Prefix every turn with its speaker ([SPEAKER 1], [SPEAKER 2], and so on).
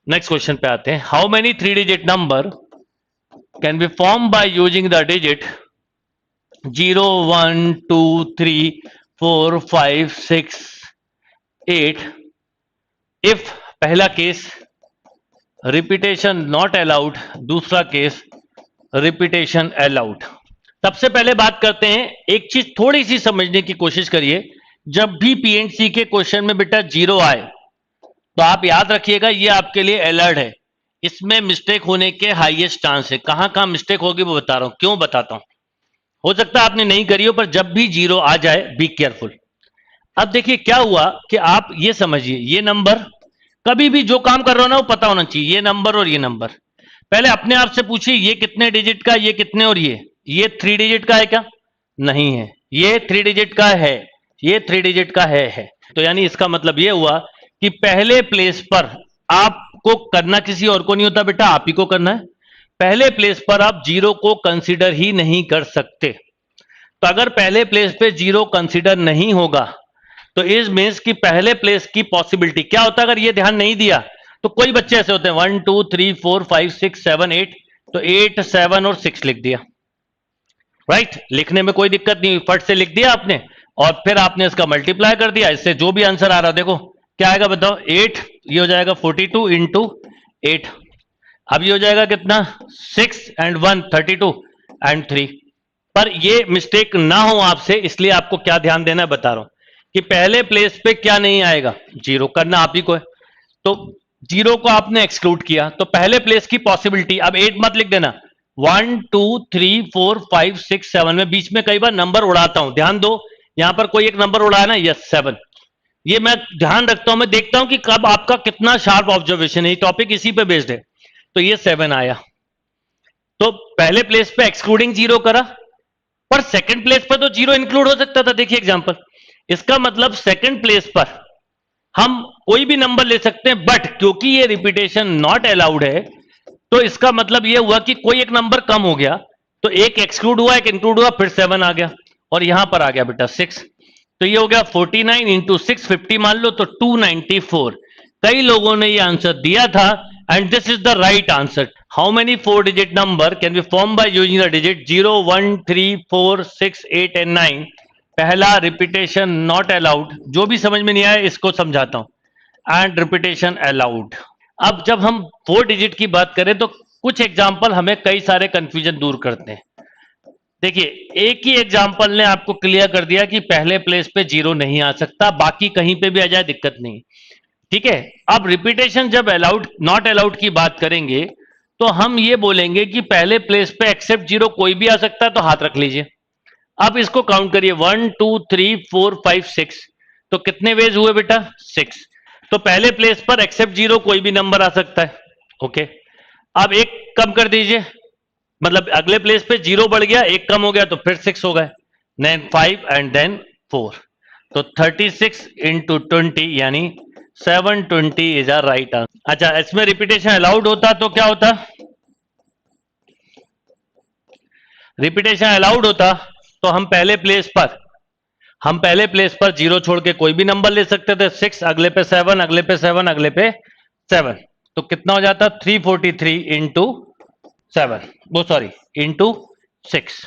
[SPEAKER 1] Next question पे आते हैं। How many 3 digit number can be form by using the digit 0 1 2 3 4 5 6 8 if पहला case repetition not allowed, दूसरा case repetition allowed. सबसे पहले बात करते हैं, एक चीज थोड़ी सी समझने की कोशिश करिए। जब भी पीएनसी के क्वेश्चन में बेटा 0 आए तो आप याद रखिएगा ये आपके लिए अलर्ट है, इसमें मिस्टेक होने के हाईएस्ट चांस है। कहां कहां मिस्टेक होगी वो बता रहा हूं। क्यों बताता हूं, हो सकता है आपने नहीं करी हो, पर जब भी 0 आ जाए बी केयरफुल। अब देखिए क्या हुआ कि आप ये समझिए, ये नंबर कभी भी जो काम कर रहे हो ना वो पता होना चाहिए, ये नंबर और ये नंबर। पहले अपने आप से पूछिए ये कितने डिजिट का, ये कितने, और ये 3 डिजिट का है क्या? नहीं है। ये 3 डिजिट का है, ये 3 डिजिट का है। तो यानी इसका मतलब ये हुआ कि पहले प्लेस पर आपको करना किसी और को नहीं होता बेटा, आप ही को करना है। पहले प्लेस पर आप 0 को कंसीडर ही नहीं कर सकते। तो अगर पहले प्लेस पे 0 कंसीडर नहीं होगा तो इस मीन्स की पहले प्लेस की पॉसिबिलिटी क्या होता है। अगर ये ध्यान नहीं दिया तो कोई बच्चे ऐसे होते हैं 1 2 3 4 5 6 7 8, तो 8 7 और 6 लिख दिया, राइट। लिखने में कोई दिक्कत नहीं, फट से लिख दिया आपने और फिर आपने इसका मल्टीप्लाई कर दिया, इससे जो भी आंसर आ रहा है देखो क्या आएगा बताओ। 8, ये हो जाएगा 42 इंटू 8। अब ये हो जाएगा कितना, 6 एंड 1 32 एंड 3। पर ये मिस्टेक ना हो आपसे, इसलिए आपको क्या ध्यान देना है बता रहा हूं कि पहले प्लेस पे क्या नहीं आएगा, 0 करना आप ही को है। तो 0 को आपने एक्सक्लूड किया तो पहले प्लेस की पॉसिबिलिटी, अब 8 मत लिख देना, 1 2 3 4 5 6 7 में बीच में कई बार नंबर उड़ाता हूं, ध्यान दो। यहां पर कोई एक नंबर उड़ाया ना, यस 7। ये मैं ध्यान रखता हूं, मैं देखता हूं कि कब आपका कितना शार्प ऑब्जर्वेशन है, टॉपिक इसी पे बेस्ड है। तो ये 7 आया, तो पहले प्लेस पे एक्सक्लूडिंग 0 करा, पर सेकंड प्लेस पर तो 0 इंक्लूड हो सकता था। देखिए एग्जांपल, इसका मतलब सेकंड प्लेस पर हम कोई भी नंबर ले सकते हैं, बट क्योंकि ये रिपीटेशन नॉट अलाउड है तो इसका मतलब ये हुआ कि कोई एक नंबर कम हो गया, तो एक एक्सक्लूड हुआ, एक इंक्लूड हुआ, फिर 7 आ गया और यहां पर आ गया बेटा 6। तो ये हो गया 49 इंटू 6 50 मान लो तो 294। कई लोगों ने ये आंसर दिया था and this is the right answer. How many 4 digit number can be form by using the digit 0 1 3 4 6 8 and 9? पहला रिपीटेशन नॉट अलाउड, जो भी समझ में नहीं आया इसको समझाता हूं, एंड रिपीटेशन अलाउड। अब जब हम 4 डिजिट की बात करें तो कुछ एग्जाम्पल हमें कई सारे कंफ्यूजन दूर करते हैं। देखिए एक ही एग्जाम्पल ने आपको क्लियर कर दिया कि पहले प्लेस पे 0 नहीं आ सकता, बाकी कहीं पे भी आ जाए दिक्कत नहीं, ठीक है। अब रिपीटेशन जब अलाउड नॉट अलाउड की बात करेंगे तो हम ये बोलेंगे कि पहले प्लेस पे एक्सेप्ट 0 कोई भी आ सकता है, तो हाथ रख लीजिए। अब इसको काउंट करिए 1 2 3 4 5 6, तो कितने वेज हुए बेटा, 6। तो पहले प्लेस पर एक्सेप्ट 0 कोई भी नंबर आ सकता है, ओके। अब एक कम कर दीजिए, मतलब अगले प्लेस पे 0 बढ़ गया, एक कम हो गया तो फिर 6 हो गए, देन 5 एंड देन 4। तो 36 इंटू 20 यानी 720 इज अ राइट आंसर। अच्छा, इसमें रिपीटेशन अलाउड होता तो क्या होता, रिपीटेशन अलाउड होता तो हम पहले प्लेस पर 0 छोड़ के कोई भी नंबर ले सकते थे, 6 अगले पे 7 अगले पे 7 अगले पे 7। तो कितना हो जाता, 343 इंटू 7, वो सॉरी इंटू 6।